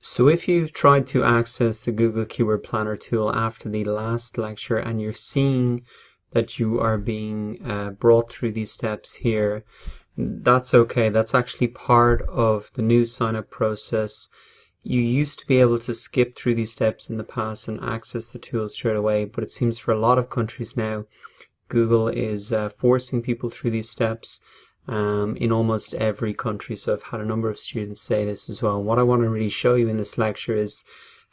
So if you've tried to access the Google Keyword Planner tool after the last lecture and you're seeing that you are being brought through these steps here, that's okay. That's actually part of the new sign-up process. You used to be able to skip through these steps in the past and access the tool straight away, but it seems for a lot of countries now, Google is forcing people through these steps in almost every country. So I've had a number of students say this as well. And what I want to really show you in this lecture is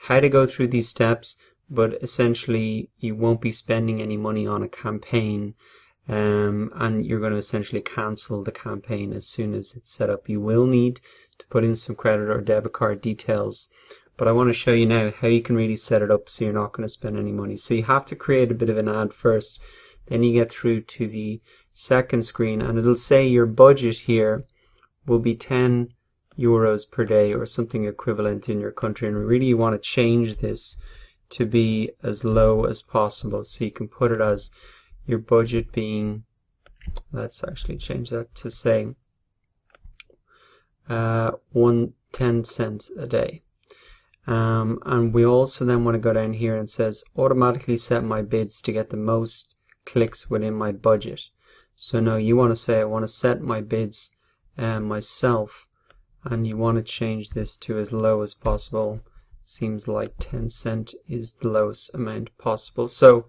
how to go through these steps, but essentially you won't be spending any money on a campaign, and you're going to essentially cancel the campaign as soon as it's set up. You will need to put in some credit or debit card details, but I want to show you now how you can really set it up so you're not going to spend any money. So you have to create a bit of an ad first, then you get through to the second screen and it'll say your budget here will be €10 per day or something equivalent in your country, and really you want to change this to be as low as possible. So you can put it as your budget being, let's actually change that to say 1 cent a day. And we also then want to go down here and it says automatically set my bids to get the most clicks within my budget. So no, you want to say I want to set my bids myself, and you want to change this to as low as possible. Seems like 10 cent is the lowest amount possible. So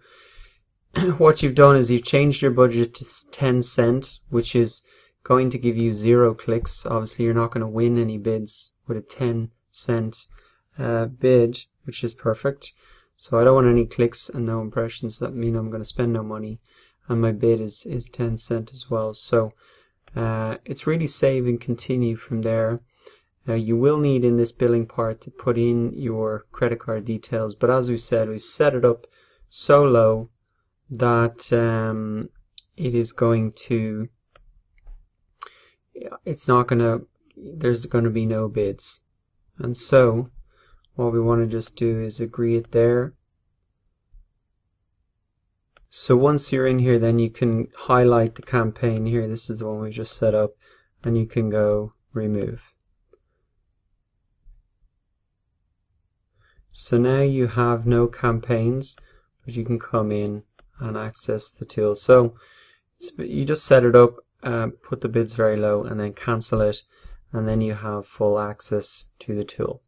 what you've done is you've changed your budget to 10 cent, which is going to give you 0 clicks. Obviously you're not going to win any bids with a 10 cent bid, which is perfect. So I don't want any clicks and no impressions. That mean I'm going to spend no money, and my bid is 10 cent as well. So it's really save and continue from there. Now you will need in this billing part to put in your credit card details, but as we said, we've set it up so low that it is going to, it's not going to, there's going to be no bids. And so what we want to just do is agree it there. So once you're in here, then you can highlight the campaign here. This is the one we just set up, and you can go remove. So now you have no campaigns, but you can come in and access the tool. So you just set it up, put the bids very low, and then cancel it, and then you have full access to the tool.